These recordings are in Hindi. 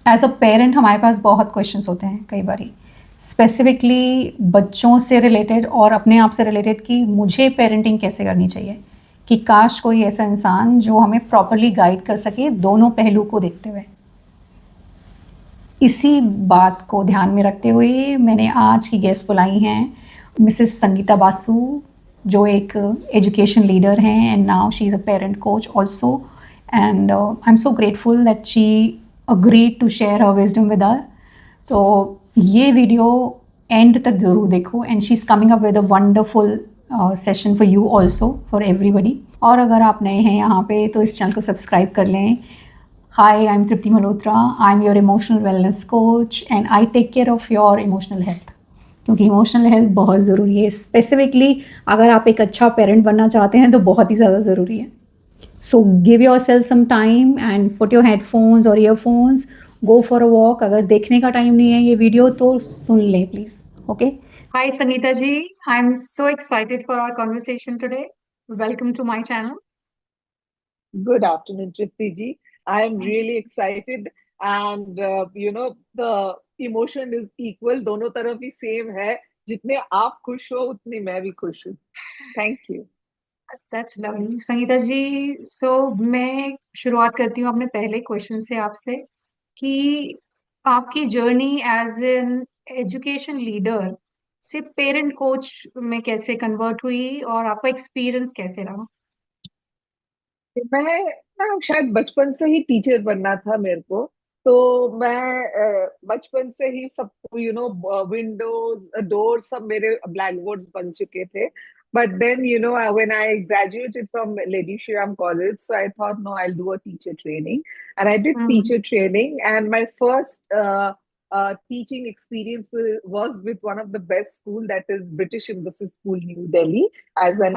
एज अ पेरेंट हमारे पास बहुत क्वेश्चंस होते हैं कई बारी, स्पेसिफिकली बच्चों से रिलेटेड और अपने आप से रिलेटेड कि मुझे पेरेंटिंग कैसे करनी चाहिए, कि काश कोई ऐसा इंसान जो हमें प्रॉपरली गाइड कर सके दोनों पहलू को देखते हुए। इसी बात को ध्यान में रखते हुए मैंने आज की गेस्ट बुलाई हैं मिसेस संगीता बासु, जो एक एजुकेशन लीडर हैं and now she is a parent coach also, and I am so grateful that she agreed to share her wisdom with us. तो ये वीडियो एंड तक ज़रूर देखो, and she is coming up with a wonderful session for you also, for everybody. और अगर आप नए हैं यहाँ पे तो इस चैनल को सब्सक्राइब कर लें। Hi, I'm Tripti Malhotra. I'm your emotional wellness coach and I take care of your emotional health. क्योंकि इमोशनल हेल्थ बहुत ज़रूरी है, स्पेसिफिकली अगर आप एक अच्छा पेरेंट बनना चाहते हैं तो बहुत ही ज़्यादा ज़रूरी है। So give yourself some time and put your headphones और earphones, go for a walk. अगर देखने का टाइम नहीं है ये वीडियो तो सुन लें please. Okay. Hi Sangeeta ji, I'm so excited for our conversation today. Welcome to my channel. Good afternoon, Tripti ji. I am really excited, and the emotion is equal. दोनों तरफ ही सेम है. जितने आप खुश हो उतनी मैं भी खुश हूँ. Thank you. That's lovely Sangeeta ji. So मैं शुरुआत करती हूँ अपने पहले क्वेश्चन से आपसे, कि आपकी journey as an education leader से पेरेंट कोच में कैसे कन्वर्ट हुई और आपका एक्सपीरियंस कैसे रहा? मैं ना शायद बचपन से ही टीचर बनना था मेरे को. तो मैं बचपन से ही सब विंडोज डोर सब मेरे ब्लैक बोर्ड्स बन चुके थे. But then, when I graduated from Lady Shriram College, so I thought, no, I'll do a teacher training. And I did hmm. teacher training. And my first teaching experience was with one of the best school, that is British Embassy School, New Delhi, as an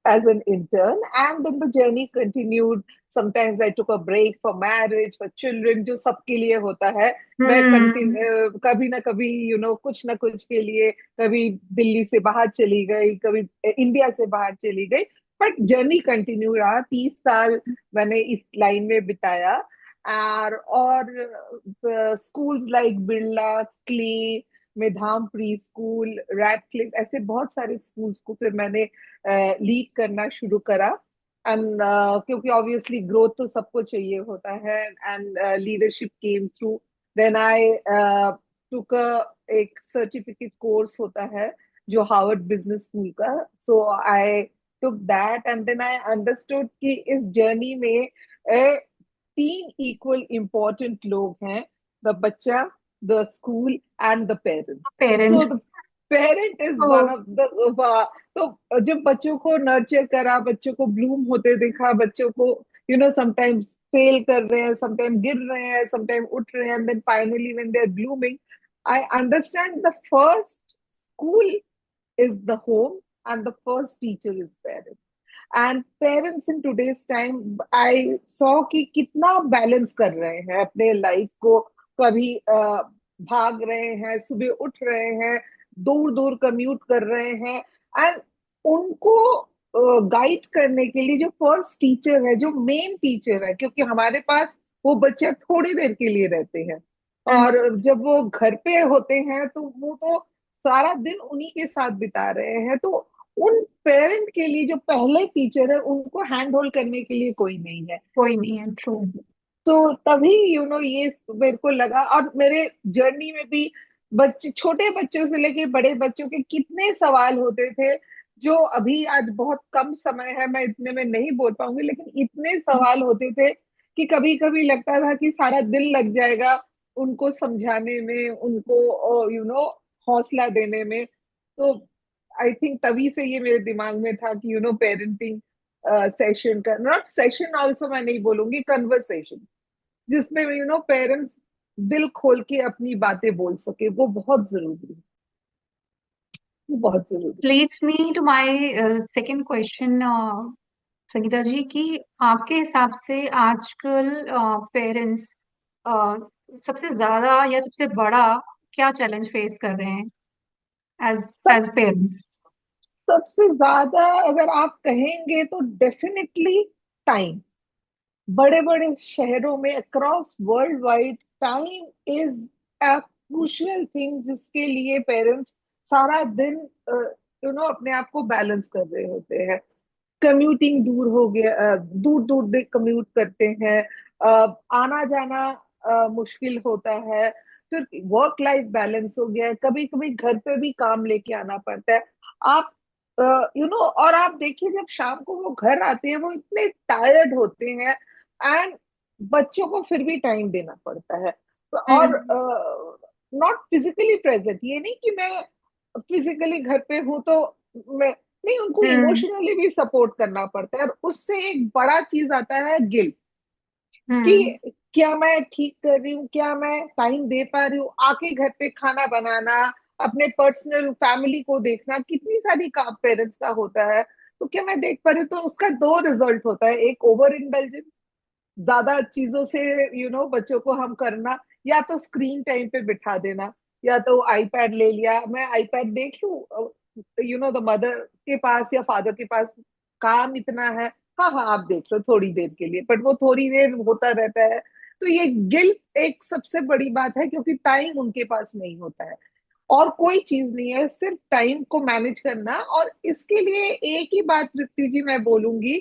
that's lovely. intern. And then the journey continued. Sometimes I took a break for marriage, for children, जो सबके लिए होता है. मैं हम्म। कंटिन्यू कभी ना कभी कुछ ना कुछ के लिए, कभी दिल्ली से बाहर चली गई, कभी इंडिया से बाहर चली गई. बट जर्नी कंटिन्यू रहा. 30 साल मैंने इस लाइन में बिताया. और स्कूल्स लाइक बिरला, क्ले, मेधाम प्री स्कूल, रैडक्लिफ, ऐसे बहुत सारे स्कूल्स को फिर मैंने लीड करना शुरू करा. एंड क्योंकि ऑब्वियसली ग्रोथ तो सबको चाहिए होता है. And leadership came through. Then I took एक सर्टिफिकेट कोर्स होता है जो हार्वर्ड बिजनेस स्कूल का. So I took that, and then I understood कि इस जर्नी में तीन इक्वल इम्पोर्टेंट लोग हैं: द बच्चा, the school and the parents. Parent. So the parent is तो वन ऑफ द. तो जब बच्चों को नर्चर करा, बच्चों को ब्लूम होते देखा, बच्चों को समटाइम्स फेल कर रहे हैं, समटाइम गिर रहे हैं, समटाइम उठ रहे हैं, and then finally when they are blooming, I understand the first school is the home, and the first teacher is parent. And parents in today's time, I saw कि कितना बैलेंस कर रहे हैं अपने लाइफ को. कभी भाग रहे हैं, सुबह उठ रहे हैं, दूर दूर कम्यूट कर रहे हैं. एंड उनको गाइड करने के लिए जो फर्स्ट टीचर है, जो मेन टीचर है, क्योंकि हमारे पास वो बच्चे थोड़ी देर के लिए रहते हैं. और जब वो घर पे होते हैं तो वो तो सारा दिन उन्हीं के साथ बिता रहे हैं. तो उन पेरेंट के लिए जो पहले टीचर है, उनको हैंड होल्ड करने के लिए कोई नहीं है. कोई नहीं है, ट्रू। तो तभी ये मेरे को लगा. और मेरे जर्नी में भी बच्चे, छोटे बच्चों से लेके बड़े बच्चों के कितने सवाल होते थे, जो अभी आज बहुत कम समय है, मैं इतने में नहीं बोल पाऊंगी, लेकिन इतने सवाल होते थे कि कभी कभी लगता था कि सारा दिन लग जाएगा उनको समझाने में, उनको हौसला देने में. तो आई थिंक तभी से ये मेरे दिमाग में था कि पेरेंटिंग सेशन का, नॉट सेशन ऑल्सो मैं नहीं बोलूंगी, कन्वर्सेशन, जिसमें पेरेंट्स दिल खोल के अपनी बातें बोल सके, वो बहुत जरूरी है. वो बहुत जरूरी है. Leads me to my second question Sangeeta ji, कि आपके हिसाब से आजकल पेरेंट्स सबसे ज्यादा या सबसे बड़ा क्या चैलेंज फेस कर रहे हैं एज सब एज पेरेंट्स? सबसे ज्यादा अगर आप कहेंगे तो डेफिनेटली टाइम. बड़े बड़े शहरों में across world wide time is a crucial thing, जिसके लिए पेरेंट्स सारा दिन अपने आप को बैलेंस कर रहे होते हैं। कम्यूटिंग दूर हो गया, दूर दूर कम्यूट करते हैं, आना जाना मुश्किल होता है। फिर वर्क लाइफ बैलेंस हो गया है, कभी कभी घर पे भी काम लेके आना पड़ता है। आप और आप देखिए जब शाम को वो घर आते हैं वो इतने टायर्ड होते हैं, एंड बच्चों को फिर भी टाइम देना पड़ता है। और हम्म नॉट फिजिकली प्रेजेंट, ये नहीं कि मैं फिजिकली घर पे हूं तो मैं नहीं, उनको हम्म इमोशनली भी सपोर्ट करना पड़ता है। और उससे एक बड़ा चीज आता है गिल्ट, हम्म कि क्या मैं ठीक कर रही हूँ, क्या मैं टाइम दे पा रही हूँ, आके घर पे खाना बनाना, अपने पर्सनल फैमिली को देखना, कितनी सारी काम पेरेंट्स का होता है, तो क्या मैं देख पा रही हूँ। तो उसका दो रिजल्ट होता है, एक ओवर इंडल्जेंस, ज्यादा चीजों से बच्चों को हम करना, या तो स्क्रीन टाइम पे बिठा देना, या तो आईपैड ले लिया, मैं आईपैड देख लूं, द मदर के पास या फादर के पास काम इतना है, हाँ हाँ आप देख लो थोड़ी देर के लिए, बट वो थोड़ी देर होता रहता है। तो ये गिल्ट एक सबसे बड़ी बात है, क्योंकि टाइम उनके पास नहीं होता है, और कोई चीज नहीं है, सिर्फ टाइम को मैनेज करना। और इसके लिए एक ही बात तृप्ति जी मैं बोलूंगी,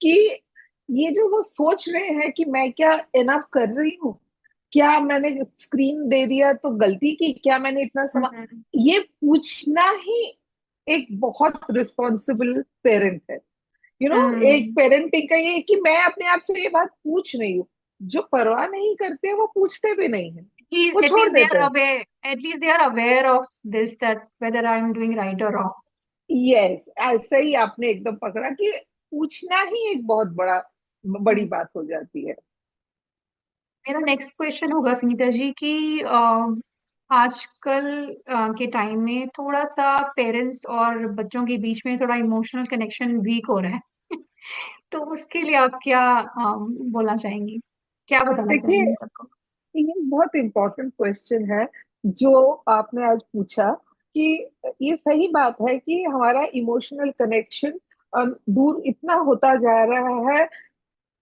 कि ये जो वो सोच रहे हैं कि मैं क्या इनफ कर रही हूँ, क्या मैंने स्क्रीन दे दिया तो गलती की, क्या मैंने इतना समा, हम्म ये पूछना ही एक बहुत रिस्पॉन्सिबल पेरेंट है। एक हम्म पेरेंटिंग का ये है कि मैं अपने आप से ये बात पूछ रही हूँ। जो परवाह नहीं करते वो पूछते भी नहीं है, वो at छोड़ least they देते are हैं। aware, at least they are aware of this, that whether I'm doing right or wrong. Yes, ऐसा ही आपने एकदम पकड़ा, कि पूछना ही एक बहुत बड़ी हम्म। बात हो जाती है। मेरा नेक्स्ट क्वेश्चन होगा सुनीता जी कि आजकल के टाइम में थोड़ा सा पेरेंट्स और बच्चों के बीच में थोड़ा इमोशनल कनेक्शन वीक हो रहा है। तो उसके लिए आप क्या बोलना चाहेंगी, क्या बताना देखिए, चाहेंगी सबको? ये बहुत इंपॉर्टेंट क्वेश्चन है जो आपने आज पूछा, कि ये सही बात है कि हमारा इमोशनल कनेक्शन दूर इतना होता जा रहा है।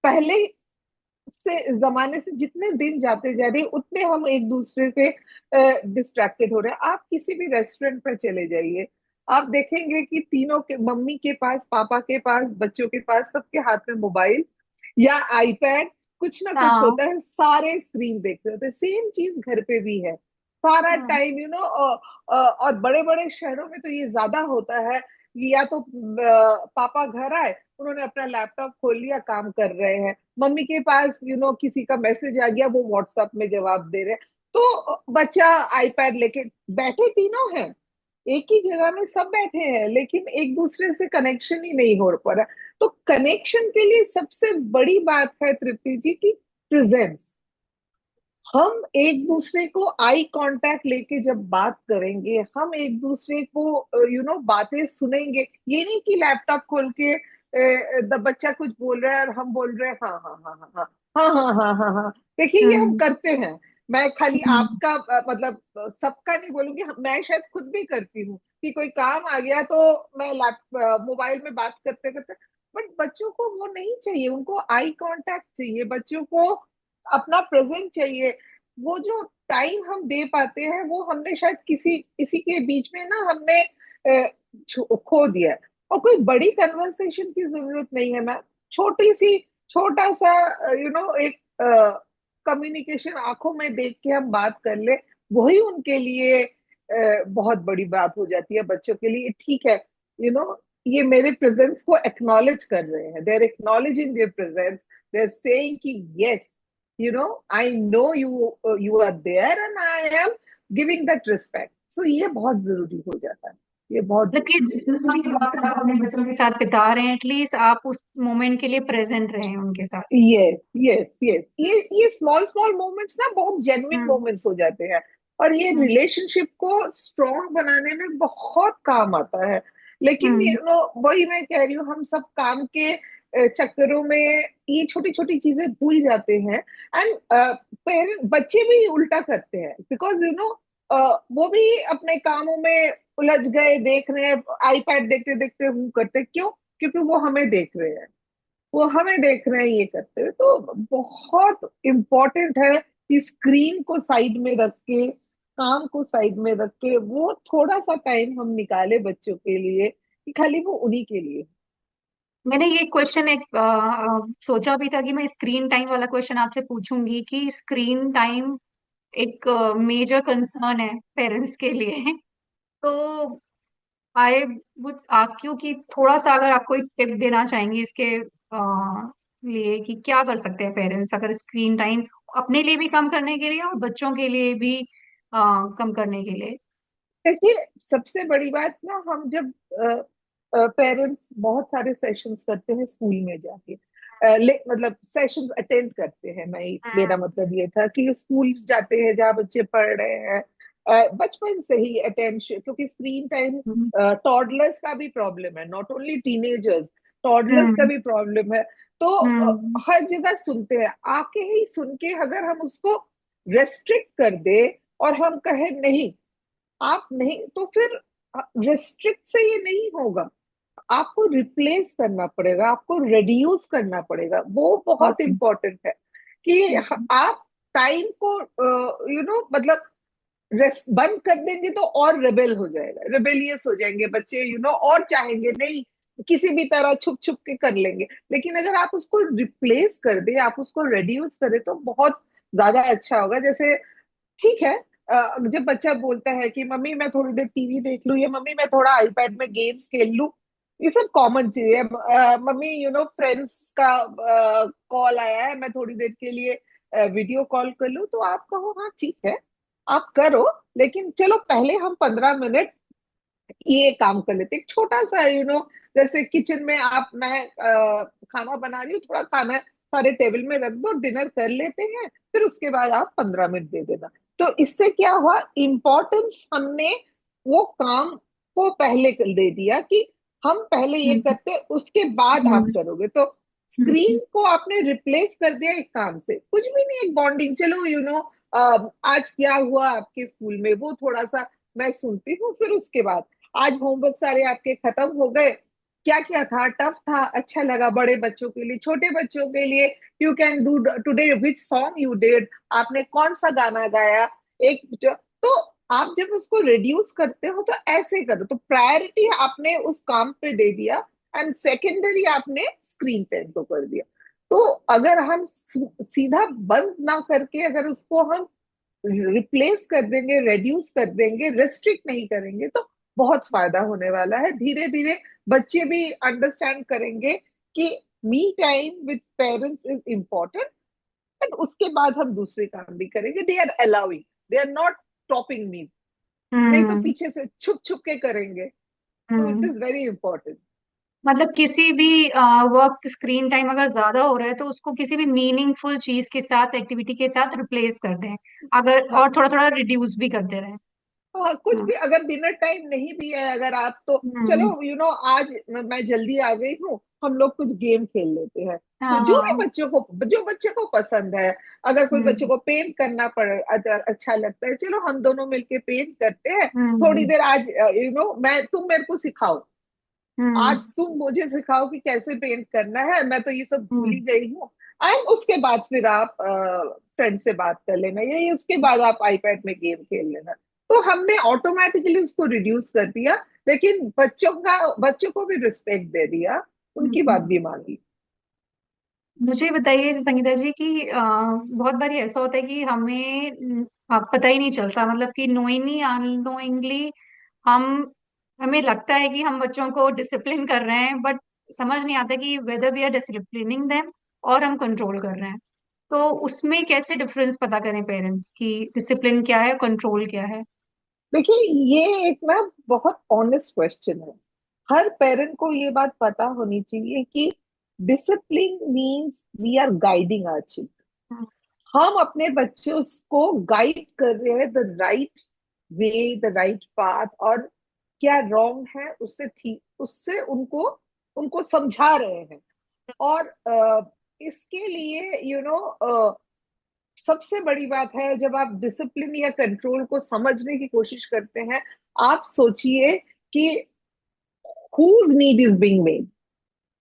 पहले से जमाने से जितने दिन जाते जा रहे उतने हम एक दूसरे से डिस्ट्रैक्टेड हो रहे हैं। आप किसी भी रेस्टोरेंट पर चले जाइए, आप देखेंगे कि तीनों के, मम्मी के पास, पापा के पास, बच्चों के पास, सबके हाथ में मोबाइल या आईपैड, कुछ ना कुछ हाँ। होता है, सारे स्क्रीन देख रहे होते हैं। सेम चीज घर पे भी है, सारा हम्म टाइम और बड़े बड़े शहरों में तो ये ज्यादा होता है, कि या तो पापा घर आए, उन्होंने अपना लैपटॉप खोल लिया, काम कर रहे हैं, मम्मी के पास किसी का मैसेज आ गया, वो व्हाट्सएप में जवाब दे रहे हैं। तो बच्चा आईपैड लेके बैठे, तीनों हैं एक ही जगह में, सब बैठे हैं, लेकिन एक दूसरे से कनेक्शन ही नहीं हो पा रहा। तो कनेक्शन के लिए सबसे बड़ी बात है तृप्ति जी की प्रेजेंस। हम एक दूसरे को आई कांटेक्ट लेके जब बात करेंगे, हम एक दूसरे को बातें सुनेंगे, ये नहीं कि लैपटॉप खोल के बच्चा कुछ बोल रहा है और हम बोल रहे हैं हाँ हाँ हाँ हाँ हाँ हाँ हाँ हाँ हाँ हाँ हाँ। देखिए ये हम हम्म करते हैं, मैं खाली हम्म आपका मतलब सबका नहीं बोलूंगी, मैं शायद खुद भी करती हूँ, कि कोई काम आ गया तो मैं मोबाइल में बात करते करते। बट बच्चों को वो नहीं चाहिए, उनको आई कांटेक्ट चाहिए, बच्चों को अपना प्रेजेंट चाहिए। वो जो टाइम हम दे पाते हैं वो हमने शायद किसी किसी के बीच में ना हमने खो दिया है। और कोई बड़ी कन्वर्सेशन की जरूरत नहीं है, मैं छोटी सी, छोटा सा एक कम्युनिकेशन, आंखों में देख के हम बात कर ले, वही उनके लिए बहुत बड़ी बात हो जाती है। बच्चों के लिए ठीक है, यू you नो ये मेरे प्रेजेंस को एक्नॉलेज कर रहे हैं, they are acknowledging their presence, they are saying कि yes, I know you are there and I am giving that respect. So ये बहुत जरूरी हो जाता है, ये बहुत मतलब कि जरूरी है। जितना भी वक्त आप अपने बच्चों के साथ बिता रहे हैं, एटलीस्ट आप उस मोमेंट के लिए प्रेजेंट रहे हैं उनके साथ। यस यस यस, ये स्मॉल स्मॉल मोमेंट्स ना बहुत जेन्युइन हम्म मोमेंट्स हो जाते हैं, और ये हम्म रिलेशनशिप को स्ट्रॉन्ग बनाने में बहुत काम आता है। लेकिन हम्म वही मैं कह रही हूँ, हम सब काम के चक्करों में ये छोटी छोटी चीजें भूल जाते हैं। एंड पेरेंट, बच्चे भी उल्टा करते हैं, बिकॉज वो भी अपने कामों में उलझ गए, देख रहे हैं आईपैड देखते देखते, हूँ करते क्यों, क्योंकि वो हमें देख रहे हैं, वो हमें देख रहे हैं ये करते हुए। तो बहुत इम्पोर्टेंट है कि स्क्रीन को साइड में रख के, काम को साइड में रख के, वो थोड़ा सा टाइम हम निकाले बच्चों के लिए, कि खाली वो उन्हीं के लिए। मैंने ये क्वेश्चन एक सोचा भी था कि मैं स्क्रीन टाइम वाला क्वेश्चन आपसे पूछूंगी कि स्क्रीन टाइम एक मेजर कंसर्न है पेरेंट्स के लिए। तो आई वुड आस्क यू कि थोड़ा सा अगर आप कोई टिप देना चाहेंगे इसके लिए कि क्या कर सकते हैं पेरेंट्स अगर स्क्रीन टाइम अपने लिए भी कम करने के लिए और बच्चों के लिए भी कम करने के लिए। देखिए, सबसे बड़ी बात ना, हम जब पेरेंट्स बहुत सारे सेशंस करते हैं स्कूल में जाके, मतलब सेशंस अटेंड करते हैं, मेरा मतलब ये था कि स्कूल्स जाते हैं जहाँ बच्चे पढ़ रहे हैं, बचपन से ही अटेंशन, क्योंकि स्क्रीन टाइम हम्म। टॉडलर्स का भी प्रॉब्लम है, नॉट ओनली टीनेजर्स, टॉडलर्स का हम्म। भी प्रॉब्लम है। तो हम्म। हर जगह सुनते हैं, आके ही सुन के अगर हम उसको रेस्ट्रिक्ट कर दे और हम कहें नहीं, आप नहीं, तो फिर रिस्ट्रिक्ट से ये नहीं होगा, आपको रिप्लेस करना पड़ेगा, आपको रिड्यूस करना पड़ेगा। वो बहुत ओके। इंपॉर्टेंट है कि आप टाइम को मतलब रेस्ट बंद कर देंगे तो और रेबेल हो जाएगा, रेबेलियस हो जाएंगे बच्चे, और चाहेंगे नहीं, किसी भी तरह छुप छुप के कर लेंगे। लेकिन अगर आप उसको रिप्लेस कर दे, आप उसको रिड्यूस करें, तो बहुत ज्यादा अच्छा होगा। जैसे, ठीक है, जब बच्चा बोलता है कि मम्मी मैं थोड़ी देर टीवी देख लूं, या मम्मी मैं थोड़ा आईपैड में गेम्स खेल लूं, ये सब कॉमन चीज है। मम्मी फ्रेंड्स का कॉल आया है, मैं थोड़ी देर के लिए वीडियो कॉल कर लूं, तो आप कहो हाँ ठीक है, आप करो, लेकिन चलो पहले हम 15 मिनट ये काम कर लेते, एक छोटा सा, जैसे किचन में मैं खाना बना रही हूँ, थोड़ा खाना सारे टेबल में रख दो, डिनर कर लेते हैं, फिर उसके बाद आप 15 मिनट दे देना। तो इससे क्या हुआ, इम्पोर्टेंस हमने वो काम को पहले कर दे दिया, कि हम पहले ये हम्म। करते, उसके बाद आप हम्म। करोगे। तो हम्म। स्क्रीन को आपने रिप्लेस कर दिया एक काम से, कुछ भी नहीं, एक बॉन्डिंग, चलो आज क्या हुआ आपके स्कूल में, वो थोड़ा सा मैं सुनती हूँ, फिर उसके बाद आज होमवर्क सारे आपके खत्म हो गए, क्या क्या था, टफ था, अच्छा लगा, बड़े बच्चों के लिए, छोटे बच्चों के लिए, you can do today which song you did, आपने कौन सा गाना गाया, तो आप जब उसको रिड्यूस करते हो तो ऐसे करो, तो प्रायोरिटी आपने उस काम पे दे दिया, एंड सेकेंडरी आपने स्क्रीन टाइम को कर दिया। तो अगर हम सीधा बंद ना करके, अगर उसको हम रिप्लेस कर देंगे, रेड्यूस कर देंगे, रेस्ट्रिक्ट नहीं करेंगे, तो बहुत फायदा होने वाला है। धीरे धीरे बच्चे भी अंडरस्टैंड करेंगे कि me time with parents is important, and उसके बाद हम दूसरे काम भी करेंगे। They are allowing, they are not stopping me, नहीं तो हम्म। पीछे से छुप छुप के करेंगे। तो it hmm. Is very important. मतलब किसी भी वक्त स्क्रीन टाइम अगर ज्यादा हो रहा है तो उसको किसी भी मीनिंगफुल चीज के साथ एक्टिविटी के साथ रिप्लेस कर दें, अगर हाँ, और थोड़ा थोड़ा रिड्यूस भी करते रहें। हाँ, कुछ हाँ। भी, अगर डिनर टाइम नहीं भी है, अगर आप तो चलो, हम्म। आज मैं जल्दी आ गई हूँ, हम लोग कुछ गेम खेल लेते हैं, हाँ। जो भी हाँ। बच्चों को, जो बच्चे को पसंद है। अगर कोई बच्चों हम्म। को पेंट करना अच्छा लगता है, चलो हम दोनों मिलके पेंट करते हैं, थोड़ी हम्म। देर आज, तुम मेरे को सिखाओ, हम्म। आज तुम मुझे सिखाओ कि कैसे पेंट करना है, मैं तो ये सब भूल हम्म। ही गई हूँ। एंड उसके बाद फिर आप फ्रेंड से बात कर लेना, या ये उसके बाद आप आईपैड में गेम खेल लेना। तो हमने ऑटोमेटिकली उसको रिड्यूस कर दिया, लेकिन बच्चों को भी रिस्पेक्ट दे दिया, उनकी बात हम्म। भी मानी। मुझे बताइए संगीता जी कि बहुत बार ऐसा होता है कि हमें पता ही नहीं चलता, मतलब कि नोइंगली अननोइंगली हम हमें लगता है कि हम बच्चों को डिसिप्लिन कर रहे हैं, बट समझ नहीं आता कि whether we are disciplining them और हम कंट्रोल कर रहे हैं। तो उसमें कैसे डिफरेंस पता करें पेरेंट्स की डिसिप्लिन क्या है, कंट्रोल क्या है। देखिए, ये एक ना बहुत ऑनेस्ट क्वेश्चन है। हर पेरेंट को ये बात पता होनी चाहिए कि discipline means we are guiding our children, hmm. हम अपने बच्चों को गाइड कर रहे हैं the right way, the right path, और क्या रॉन्ग है उससे ठीक, उससे उनको उनको समझा रहे हैं। और इसके लिए सबसे बड़ी बात है, जब आप डिसिप्लिन या कंट्रोल को समझने की कोशिश करते हैं, आप सोचिए कि whose need is being made, hmm.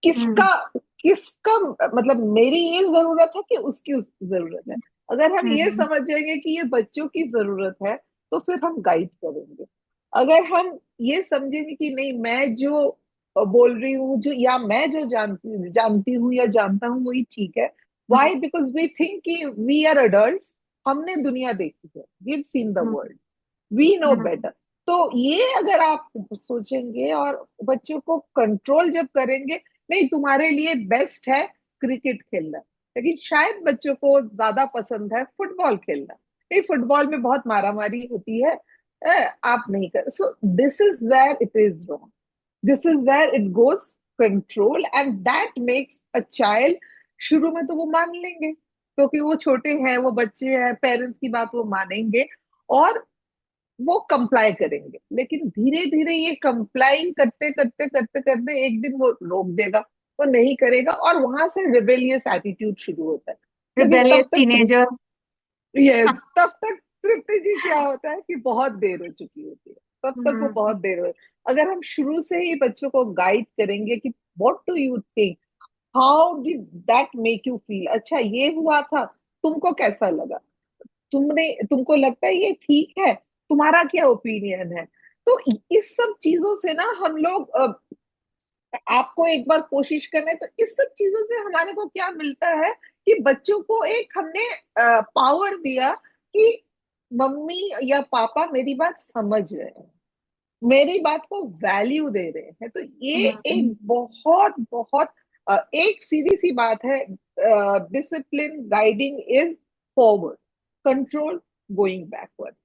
किसका किसका, मतलब मेरी ये जरूरत है कि उसकी जरूरत है। अगर हम ये हम्म समझ जाएंगे कि ये बच्चों की जरूरत है, तो फिर हम गाइड करेंगे। अगर हम ये समझेंगे कि नहीं, मैं जो बोल रही हूँ, जो या मैं जो जानती जानती हूँ या जानता हूँ वही ठीक है। Hmm why? Because we think कि वी आर अडल्ट्स, हमने दुनिया देखी है, we seen the hmm world, we know hmm better. तो ये अगर आप सोचेंगे और बच्चों को कंट्रोल जब करेंगे, नहीं तुम्हारे लिए बेस्ट है क्रिकेट खेलना, लेकिन शायद बच्चों को ज्यादा पसंद है फुटबॉल खेलना, नहीं फुटबॉल में बहुत मारामारी होती है, आप नहीं कर। So this is where it is wrong, this is where it goes control, and that makes a child. शुरू में तो वो मान लेंगे क्योंकि वो छोटे हैं, वो बच्चे हैं, पेरेंट्स की बात वो मानेंगे और वो कंप्लाई करेंगे। लेकिन धीरे धीरे ये कंप्लाई करते करते करते करते एक दिन वो रोक देगा, वो नहीं करेगा, और वहां से रिबेलियस एटीट्यूड शुरू होता है। लेकिन तब रिबेलियस तक, टीनेजर। यस, तब तक तृप्ति जी क्या होता है कि बहुत देर हो चुकी होती है, तब तक वो हम्म बहुत देर हो। अगर हम शुरू से ही बच्चों को गाइड करेंगे कि what do you think, how did that make you feel, अच्छा ये हुआ था, तुमको कैसा लगा, तुमको लगता है ये ठीक है, तुम्हारा क्या ओपिनियन है। तो इस सब चीजों से ना हम लोग, आपको एक बार कोशिश करना है, तो इस सब चीजों से हमारे को क्या मिलता है कि बच्चों को एक हमने पावर दिया कि मम्मी या पापा मेरी बात समझ रहे हैं, मेरी बात को वैल्यू दे रहे हैं। तो ये हम्म एक बहुत बहुत एक सीधी सी बात है, discipline guiding is forward, control going backward.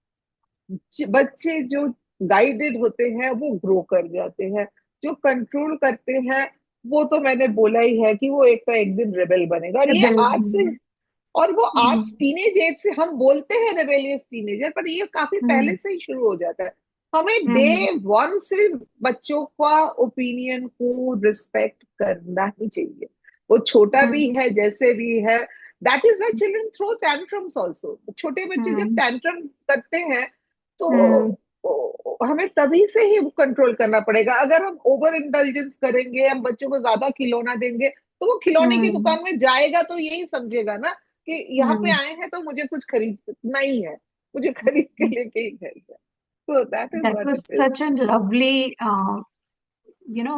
बच्चे जो गाइडेड होते हैं वो ग्रो कर जाते हैं, जो कंट्रोल करते हैं वो तो मैंने बोला ही है कि वो एक ना एक दिन रेबेल बनेगा। और ये रिबेल। आज से, और वो आज हम्म टीनेज एज से, हम बोलते हैं रेबेलियस टीनेजर, पर ये काफी पहले हम्म से ही शुरू हो जाता है। हमें डे हम्म वन से बच्चों का ओपिनियन को रिस्पेक्ट करना ही चाहिए, वो छोटा भी हम्म है जैसे भी है। That is why children throw tantrums also. छोटे बच्चे जब हम्म टैंट्रम करते हैं हम्म तो हमें तभी से ही कंट्रोल करना पड़ेगा। अगर हम ओवर इंटेलिजेंस करेंगे, हम बच्चों को ज्यादा खिलौना देंगे, तो वो खिलौने की हम्म दुकान में जाएगा तो यही समझेगा ना कि यहाँ पे हम्म आए हैं तो मुझे कुछ खरीदना ही है, मुझे खरीद के लेके ही घर जाए। तो that is That what was it is. such a lovely,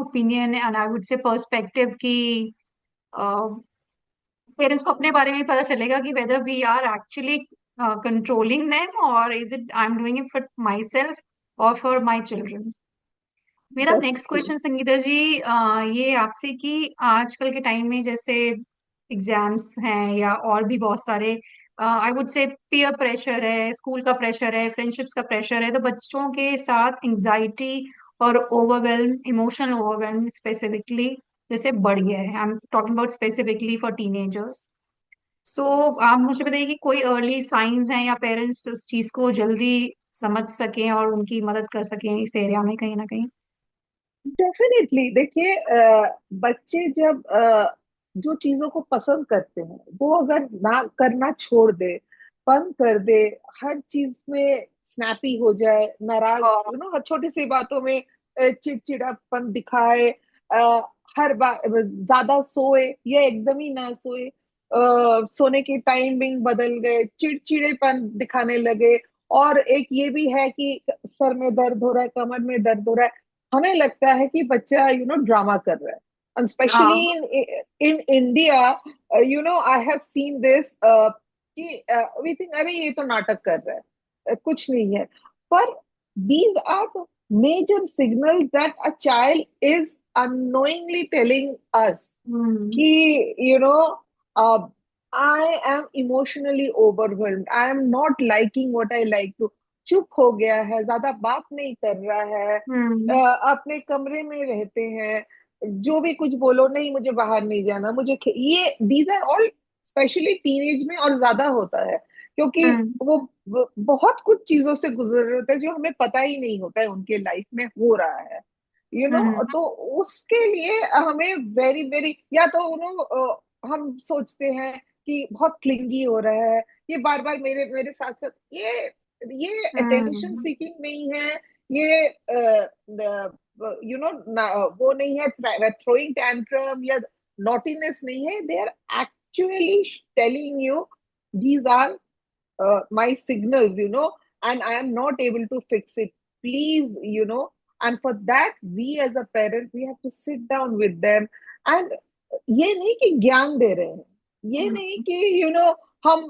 opinion and I would say perspective कि पेरेंट्स को अपने बारे में भी पता चलेगा कि whether we are actually controlling them or is it I'm doing it for myself or for my children. मेरा that's next true. Question Sangeeta ji, ये आपसे कि आजकल के टाइम में जैसे एग्जाम्स हैं या और भी बहुत सारे I would say peer pressure है, स्कूल का प्रेशर है, फ्रेंडशिप्स का प्रेशर है, तो बच्चों के साथ एंजाइटी और ओवरवेल्म, इमोशनल ओवरवेल्म स्पेसिफिकली जैसे बढ़ गया है। I am talking about specifically for teenagers. So आप मुझे बताइए कि कोई अर्ली साइंस हैं या पेरेंट्स इस चीज को जल्दी समझ सकें और उनकी मदद कर सकें इस एरिया में कहीं ना कहीं। डेफिनेटली, देखिए बच्चे जब जो चीजों को पसंद करते हैं वो अगर ना करना छोड़ दे, बंद कर दे, हर चीज में स्नैपी हो जाए, नाराज, और हर छोटी सी बातों में चिड़चिड़ापन दिखाए, हर बार ज्यादा सोए या एकदम ही ना सोए, सोने की टाइमिंग बदल गए, चिड़चिड़ेपन दिखाने लगे, और एक ये भी है कि सर में दर्द हो रहा है, कमर में दर्द हो रहा है, हमें लगता है कि बच्चा ड्रामा कर रहा है। एंड स्पेशली हाँ। In India, I have seen this कि वी थिंक अरे ये तो नाटक कर रहा है, कुछ नहीं है। पर these are the major signals that a child is unknowingly telling us हम्म कि uh, I am emotionally overwhelmed, I am not liking what I like to। चुप हो गया है, ज्यादा बात नहीं कर रहा है, हम्म अपने कमरे में रहते हैं, जो भी कुछ बोलो, नहीं मुझे बाहर नहीं जाना, ये these are all specially teenage में और ज्यादा होता है, क्योंकि हम्म वो बहुत कुछ चीजों से गुजर रहे होते हैं जो हमें पता ही नहीं होता है उनके लाइफ में हो रहा है। हम्म तो उसके लिए हमें वेरी वेरी, या तो हम सोचते हैं कि बहुत क्लिंगी हो रहा है, ये बार बार मेरे मेरे साथ साथ, ये अटेंशन हम्म सीकिंग नहीं है, ये वो नहीं है थ्रोइंग टैंट्रम, या नॉटीनेस नहीं है, they are actually telling you these are my signals, and I am not able to fix it. Please, and for that, we as a parent, we have to sit down with them. And ये नहीं कि ज्ञान दे रहे हैं, ये नहीं कि हम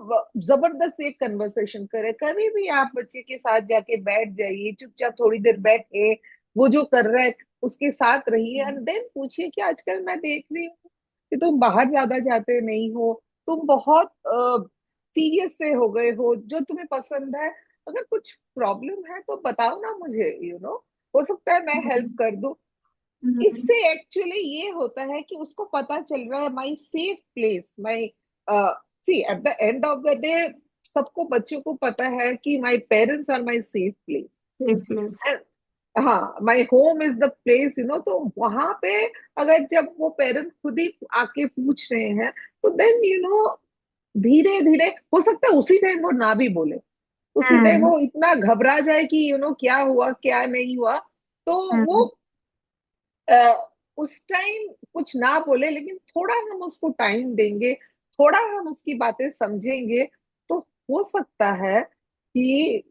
जबरदस्त एक कन्वर्सेशन करें। कभी भी आप बच्चे के साथ जाके बैठ जाइए, चुपचाप थोड़ी देर बैठे, वो जो कर रहा है उसके साथ रहिए, एंड देन पूछिए कि आजकल मैं देख रही हूँ कि तुम बाहर ज्यादा जाते नहीं हो, तुम बहुत सीरियस से हो गए हो, जो तुम्हें पसंद है, अगर कुछ प्रॉब्लम है तो बताओ ना मुझे, हो सकता है मैं हेल्प कर दूं। इससे एक्चुअली ये होता है कि उसको पता चल रहा है my safe place, my see at the end of the day सबको, बच्चों को पता है कि my parents are my safe place, हाँ, my home is the place, तो वहां पे अगर जब वो पेरेंट खुद ही आके पूछ रहे हैं, तो देन धीरे धीरे हो सकता है उसी टाइम वो ना भी बोले, उसी टाइम वो इतना घबरा जाए कि क्या हुआ क्या नहीं हुआ, तो वो उस टाइम कुछ ना बोले, लेकिन थोड़ा हम उसको टाइम देंगे, थोड़ा हम उसकी बातें समझेंगे, तो हो सकता है कि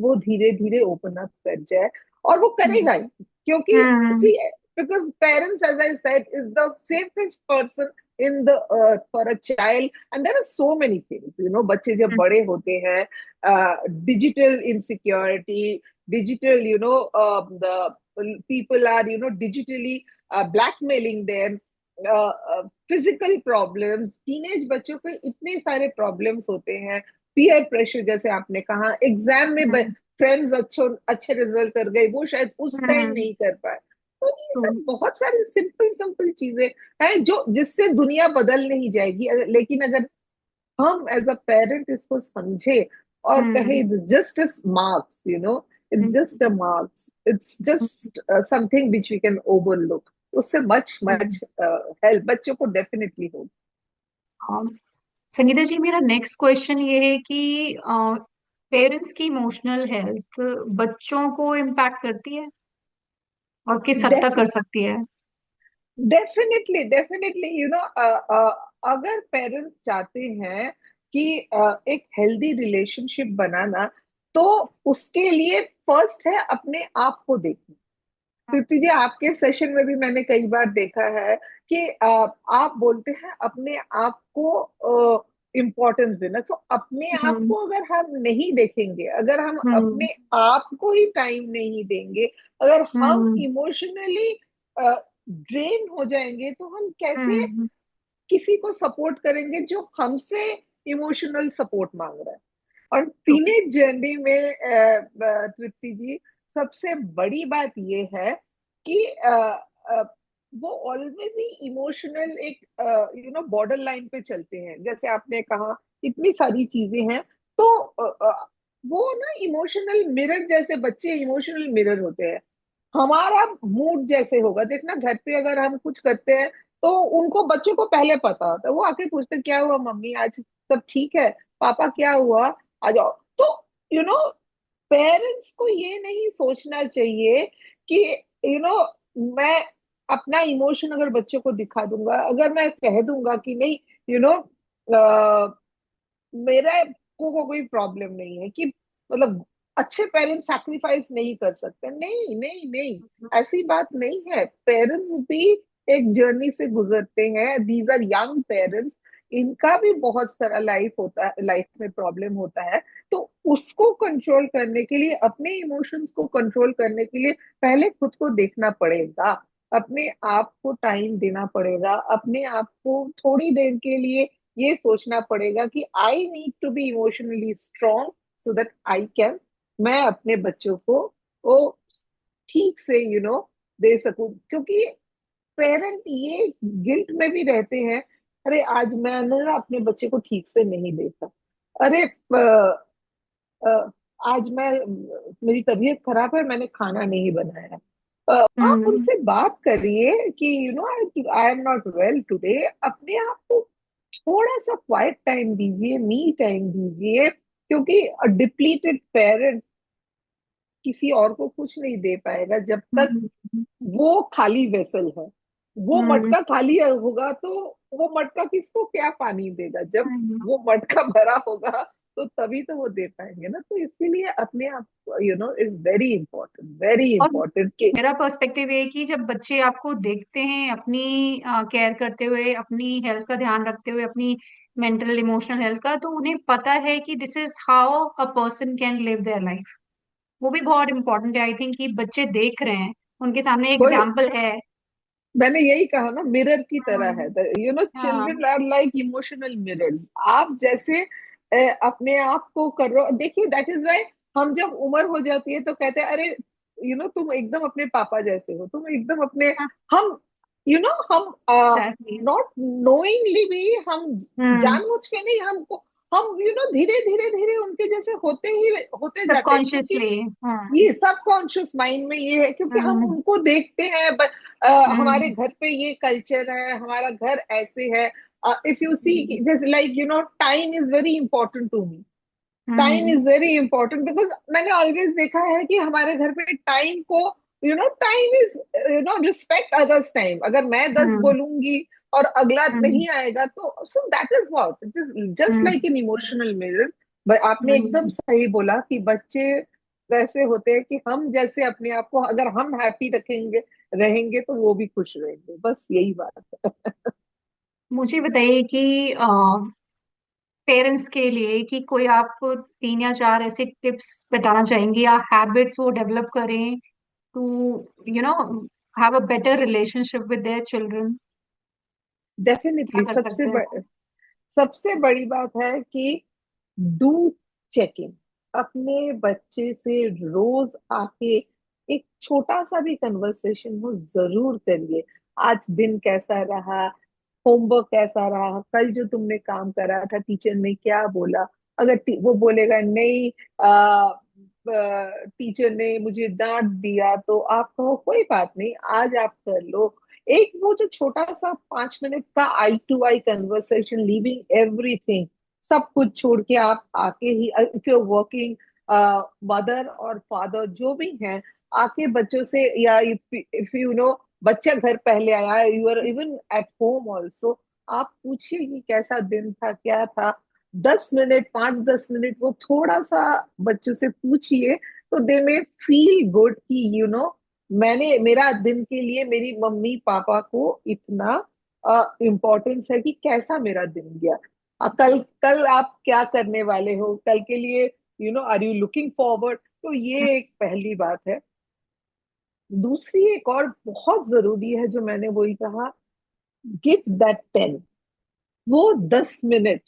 वो धीरे धीरे ओपन अप कर जाए, और वो करेगा ही, क्योंकि see, because parents as I said is the safest person in the earth for a child, and there are so many things, बच्चे जब बड़े होते हैं, digital insecurity, digital, the people are, digitally blackmailing them, physical problems, teenage बच्चों को इतने सारे प्रॉब्लम्स होते हैं, पीयर प्रेशर जैसे आपने कहा, एग्जाम में फ्रेंड्स अच्छे रिजल्ट कर गए, वो शायद उस टाइम नहीं कर पाए, तो ये सब बहुत सारी सिंपल सिंपल चीजें हैं जो जिससे दुनिया बदल नहीं जाएगी, लेकिन अगर हम एज अ पेरेंट इसको समझे और कहे just as marks, it's just a marks, it's just something which we can overlook, उससे much help बच्चों को definitely हो। संगीता जी, मेरा नेक्स्ट क्वेश्चन ये है कि पेरेंट्स की इमोशनल हेल्थ बच्चों को इम्पैक्ट करती है और किस हद तक कर सकती है? डेफिनेटली डेफिनेटली, अगर पेरेंट्स चाहते हैं कि एक हेल्दी रिलेशनशिप बनाना, तो उसके लिए फर्स्ट है अपने आप को देखना। तृप्ति जी, आपके सेशन में भी मैंने कई बार देखा है कि आप बोलते हैं अपने आप को इम्पोर्टेंस देना, तो अपने आप को अगर हम नहीं देखेंगे, अगर हम अपने आप को ही टाइम नहीं देंगे, अगर हम इमोशनली ड्रेन हो जाएंगे, तो हम कैसे किसी को सपोर्ट करेंगे जो हमसे इमोशनल सपोर्ट मांग रहा है। और टीनेज जर्नी में तृप्ति जी, सबसे बड़ी बात ये है कि वो ऑलवेज ही इमोशनल एक बॉर्डर लाइन पे चलते हैं, जैसे आपने कहा इतनी सारी चीजें हैं, तो वो ना इमोशनल मिरर जैसे, बच्चे इमोशनल मिरर होते हैं, हमारा मूड जैसे होगा, देखना घर पे अगर हम कुछ करते हैं तो उनको, बच्चों को पहले पता होता है, वो आके पूछते क्या हुआ मम्मी, आज सब ठीक है, पापा क्या हुआ, आ जाओ। तो यू नो पेरेंट्स को ये नहीं सोचना चाहिए कि मैं अपना इमोशन अगर बच्चों को दिखा दूंगा, अगर मैं कह दूंगा कि नहीं, यू नो मेरा को कोई प्रॉब्लम नहीं है, कि मतलब अच्छे पेरेंट्स सैक्रिफाइस नहीं कर सकते, नहीं नहीं नहीं, ऐसी बात नहीं है। पेरेंट्स भी एक जर्नी से गुजरते हैं, दीज आर यंग पेरेंट्स, इनका भी बहुत सारा लाइफ होता है, लाइफ में प्रॉब्लम होता है, तो उसको कंट्रोल करने के लिए, अपने इमोशंस को कंट्रोल करने के लिए पहले खुद को देखना पड़ेगा, अपने आप को टाइम देना पड़ेगा, अपने आप को थोड़ी देर के लिए ये सोचना पड़ेगा कि I need to be emotionally strong so that I can, मैं अपने बच्चों को वो ठीक से दे सकूं, क्योंकि पेरेंट ये गिल्ट में भी रहते हैं, अरे आज मैंने ना अपने बच्चे को ठीक से नहीं देखा, अरे अ, आज मेरी तबीयत खराब है, मैंने खाना नहीं बनाया। आप उनसे बात करिए कि I am not well today, अपने आप को थोड़ा सा क्वाइट टाइम दीजिए, मी टाइम दीजिए, क्योंकि डिप्लीटेड पेरेंट किसी और को कुछ नहीं दे पाएगा जब तक वो खाली वेसल है। वो हम्म मटका खाली होगा तो वो मटका किसको क्या पानी देगा? जब हम्म। वो मटका भरा होगा तो तभी तो वो दे पाएंगे ना। तो इसीलिए अपने आप, इज वेरी और इम्पोर्टेंट कि मेरा पर्सपेक्टिव ये है कि जब बच्चे आपको देखते हैं अपनी केयर करते हुए, अपनी हेल्थ का ध्यान रखते हुए, अपनी मेंटल इमोशनल हेल्थ का, तो उन्हें पता है कि this is how a person can live their life. वो भी बहुत इंपॉर्टेंट है आई थिंक, कि बच्चे देख रहे हैं, उनके सामने कोई, एग्जाम्पल है। मैंने यही कहा ना, मिरर की तरह हाँ है। चिल्ड्रन हाँ आर लाइक इमोशनल मिरर्स। आप जैसे अपने आप को कर रहे हो, देखिए दैट इज वाई हम जब उम्र हो जाती है तो कहते हैं अरे तुम एकदम अपने पापा जैसे हो, तुम एकदम अपने, हाँ, हम हम एग्जैक्टली। नॉट नोइंगली भी, हम हम्म। जानबूझ के नहीं, हमको हम धीरे धीरे धीरे उनके जैसे होते जाते हैं, क्योंकि सबकॉन्शियसली। हाँ। ये सबकॉन्शियस माइंड में ये है, क्योंकि हम हम्म उनको देखते हैं। हमारे हम्म घर पे ये कल्चर है, हमारा घर ऐसे है। इफ यू सी, हम्म जैसे like time is very important to me. Time hmm is very important because मैंने ऑलवेज देखा है कि हमारे घर पे टाइम को, time is, respect others time. अगर मैं 10 हम्म बोलूंगी और अगला हम्म नहीं आएगा, तो so that is what it is, just hmm like an emotional mirror. आपने एकदम हम्म सही बोला कि बच्चे वैसे होते हैं कि हम जैसे अपने आप को, अगर हम हैप्पी रखेंगे रहेंगे तो वो भी खुश रहेंगे, बस यही बात है। मुझे बताइए कि पेरेंट्स के लिए कि कोई आप 3 या 4 ऐसे टिप्स बताना चाहेंगे या हैबिट्स वो डेवलप करें to you know have a better relationship with their children. क्या डेफिनेटली कर सकते हैं वो? सबसे बड़ी बात है कि डू चेकिंग। अपने बच्चे से रोज आके एक छोटा सा भी कन्वर्सेशन हो जरूर करिए। आज दिन कैसा रहा, होमवर्क कैसा रहा, कल जो तुमने काम करा था टीचर ने क्या बोला। अगर वो बोलेगा नहीं, टीचर ने मुझे डांट दिया, तो आप कहो कोई बात नहीं, आज आप कर लो। एक वो जो छोटा सा 5 मिनट का eye to eye conversation, leaving everything, सब कुछ छोड़ के आप आके ही, इफ यू वर्किंग मदर और फादर जो भी हैं, आके बच्चों से, या इफ बच्चा घर पहले आया, you are even at home also, आप पूछिए कि कैसा दिन था, क्या था। 10 मिनट, 5-10 मिनट वो थोड़ा सा बच्चों से पूछिए, तो दे में फील गुड कि मैंने, मेरा दिन के लिए मेरी मम्मी पापा को इतना इम्पोर्टेंस है कि कैसा मेरा दिन गया। कल कल आप क्या करने वाले हो, कल के लिए आर यू लुकिंग फॉरवर्ड। तो ये एक पहली बात है। दूसरी एक और बहुत जरूरी है जो मैंने वही कहा, गिव दैट 10, वो 10 मिनट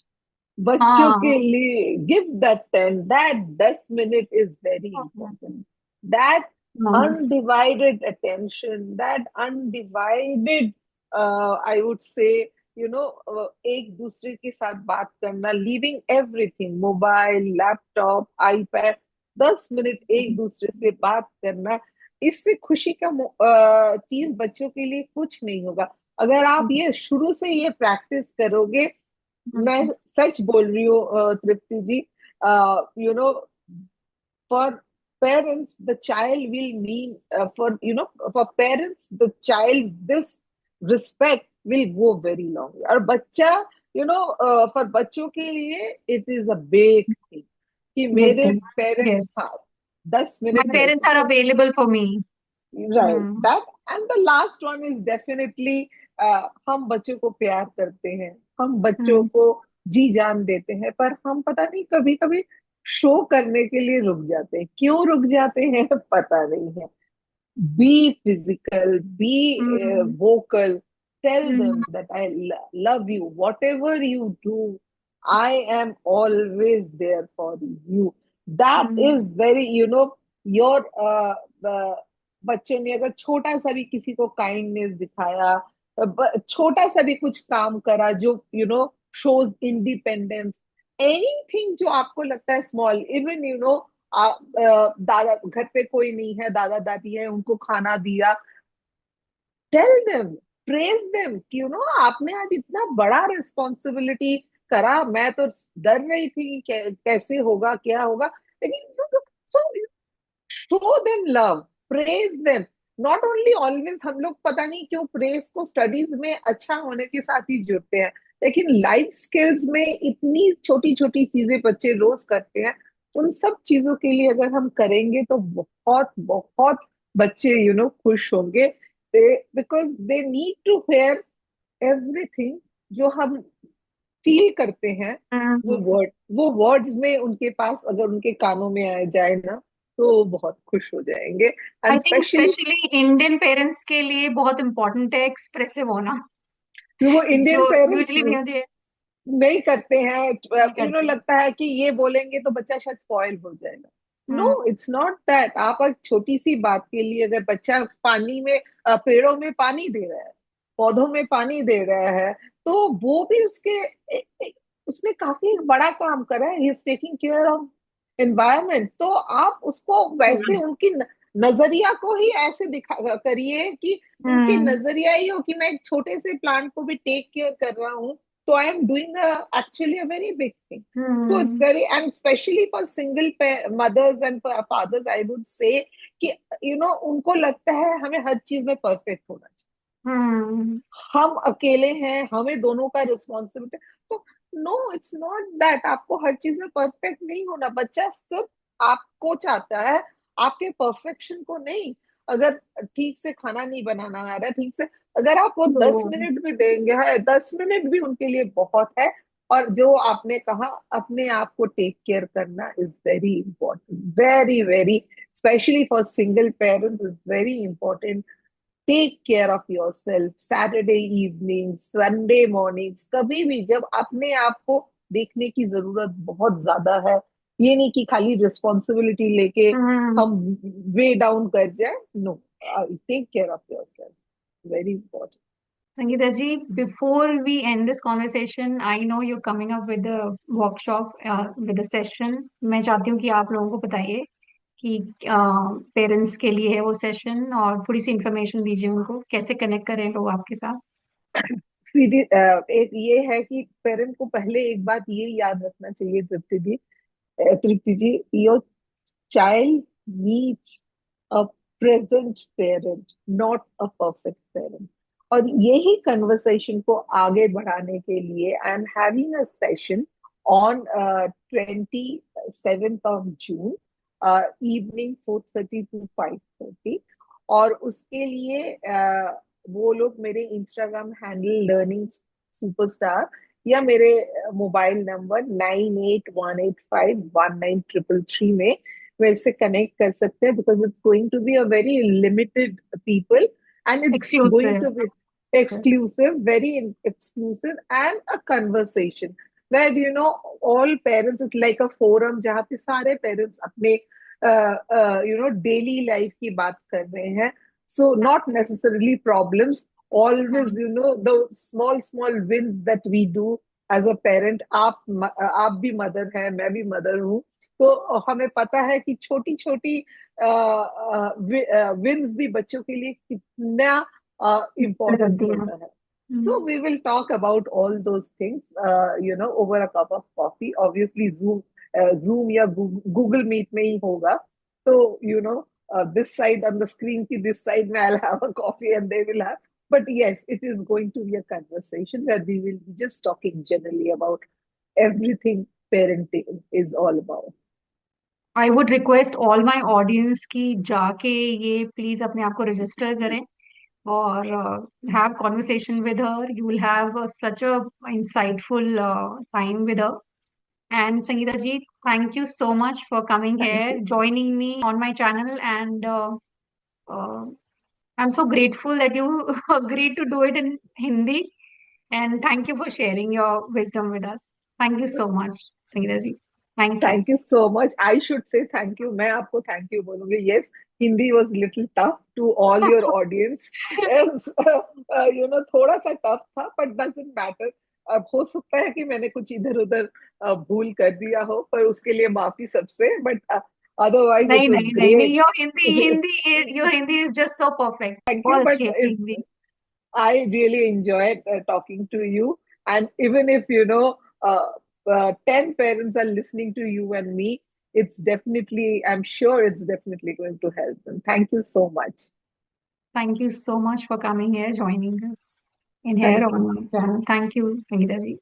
बच्चों के हाँ। लिए, give that 10, that 10 minute is very important. That nice. undivided attention, that undivided, I would say, एक दूसरे के साथ बात करना, leaving everything, mobile, laptop, iPad, 10 minute एक दूसरे से बात करना, इससे खुशी का चीज बच्चों के लिए कुछ नहीं होगा। अगर आप ये शुरू से ये प्रैक्टिस करोगे, मैं सच बोल रही हूँ तृप्ति जी, for parents the child will mean, for parents the child's this respect will go very long, और बच्चा, for बच्चों के लिए it is a big thing कि बिग मेरे थिंग। Parents, yes. हाँ, 10 मिनट माय है पेरेंट्स आर तो, available for me. Right, hmm that. And the last one is definitely, हम बच्चों को प्यार करते हैं, हम बच्चों हम्म को जी जान देते हैं, पर हम पता नहीं कभी कभी शो करने के लिए रुक जाते हैं। क्यों रुक जाते हैं पता नहीं है। Be physical, be hmm vocal, tell hmm them that I love you, whatever you do, I am always there for you. That hmm is very, your बच्चे ने अगर छोटा सा भी किसी को काइंडनेस दिखाया, छोटा सा भी कुछ काम करा जो शोज इंडिपेंडेंस, एनीथिंग जो आपको लगता है स्मॉल, इवन दादा घर पे कोई नहीं है, दादा दादी है, उनको खाना दिया, टेल देम, प्रेज देम कि आपने आज इतना बड़ा रिस्पॉन्सिबिलिटी करा। मैं तो डर रही थी कि कैसे होगा, क्या होगा, लेकिन सो show them love, praise them. Not only always हम लोग पता नहीं क्यों प्रेस को स्टडीज में अच्छा होने के साथ ही जुड़ते हैं, लेकिन लाइफ स्किल्स में इतनी छोटी छोटी चीजें बच्चे रोज करते हैं, उन सब चीजों के लिए अगर हम करेंगे तो बहुत बहुत बच्चे खुश होंगे, because they need to hear everything जो हम फील करते हैं। हम्म। वो वर्ड्स में उनके पास अगर उनके कानों में आ जाए ना, तो वो बहुत खुश हो जाएंगे। I and think specially specially Indian parents के लिए बहुत इम्पोर्टेंट है एक्सप्रेसिव होना, वो इंडियन जो पेरेंट्स यूजली नहीं होती है। नहीं करते हैं। नहीं करते। लगता है कि ये बोलेंगे तो बच्चा शायद स्पॉइल हो जाएगा। No, hmm. It's not that. आप एक छोटी सी बात के लिए अगर बच्चा पानी में पेड़ों में पानी दे रहा है, पौधों में पानी दे रहा है, तो वो भी उसने काफी बड़ा काम करा है। He is taking care of environment. तो आप उसको वैसे उनकी नजरिया को ही ऐसे दिखा करिए कि उनकी हम्म। नजरिया ही हो कि मैं एक छोटे से प्लांट को भी टेक केयर कर रहा हूँ, तो I am doing actually a very big thing. So it's hmm. very, and especially for single mothers and fathers, I would say कि उनको लगता है हमें हर चीज में परफेक्ट होना चाहिए, हम्म। हम अकेले हैं, हमें दोनों का रिस्पॉन्सिबिलिटी। तो नो, इट्स नॉट दैट। आपको हर चीज में परफेक्ट नहीं होना, बच्चा सिर्फ आपको चाहता है, आपके परफेक्शन को नहीं। अगर ठीक से खाना नहीं बनाना आ रहा, ठीक से अगर आप वो दस तो मिनट भी देंगे है, 10 मिनट भी उनके लिए बहुत है। और जो आपने कहा, अपने आप को टेक केयर करना is very important, very very, specially for single parents is very important. Take care of yourself. Saturday evening, Sunday mornings, कभी भी जब अपने आप को देखने की जरूरत बहुत ज्यादा है, ये नहीं कि खाली रिस्पॉन्सिबिलिटी लेके हम्म। हम वे डाउन कर जाए। No, take care of yourself, very important. Sangeeta ji, before we end this conversation, I know you're coming up with a workshop, with a session. मैं चाहती हूँ कि आप लोगों को बताइए कि पेरेंट्स के लिए है वो सेशन, और थोड़ी सी इंफॉर्मेशन दीजिए उनको कैसे कनेक्ट करें लोग आपके साथ। एक ये है कि पेरेंट को पहले एक बात ये याद रखना चाहिए, Tripti ji, your child needs a present parent, not a perfect parent. और यही कन्वर्सेशन को आगे बढ़ाने के लिए I am having a session on 27th of June, evening 4:30 to 5:30। और उसके लिए वो लोग मेरे इंस्टाग्राम हैंडल लर्निंग सुपरस्टार या मेरे मोबाइल नंबर 9818519333 में मेरे से कनेक्ट कर सकते हैं, because it's going to be a very limited people, and it's going exclusive to be sir. exclusive, very exclusive, and a conversation where all parents, it's like a forum जहाँ पे सारे parents अपने डेली लाइफ की बात कर रहे हैं। So not necessarily problems, always the small small wins that we do as a parent। आप भी मदर हैं, मैं भी मदर हूँ, तो हमें पता है कि छोटी छोटी विन्स भी बच्चों के लिए कितना इम्पोर्टेंस करती होता है। हैं। So we will talk about all those things, over a cup of coffee. Obviously, Zoom या Google Meet में ही होगा। So, this side on the screen ki this side mein I'll have a coffee and they will have. But yes, it is going to be a conversation where we will be just talking generally about everything parenting is all about. I would request all my audience की जाके ये प्लीज अपने आप को रजिस्टर करें और have conversation with her. You will have such a insightful time with her. And Sangeeta ji, thank you so much for coming Thank here, you. joining me on my channel, and uh, I'm so grateful that you agreed to do it in Hindi. And thank you for sharing your wisdom with us. Thank you so much, Sangeeta ji. Thank you. Thank you so much. I should say thank you. मैं आपको thank you बोलूंगी. Yes, Hindi was little tough to all your audience. Yes, थोड़ा सा tough था, but doesn't matter. अब हो सकता है कि मैंने कुछ इधर उधर भूल कर दिया हो, पर उसके लिए माफी सबसे. But otherwise नहीं it was नहीं नहीं नहीं, great. your Hindi is just so perfect. Thank you. बहुत But अच्छी है आपकी Hindi. I really enjoyed talking to you. And even if, 10 parents are listening to you and me, I'm sure it's definitely going to help them. Thank you so much. Thank you so much for coming here, joining us in here Thank you. on our channel. Thank you, Sangeeta ji.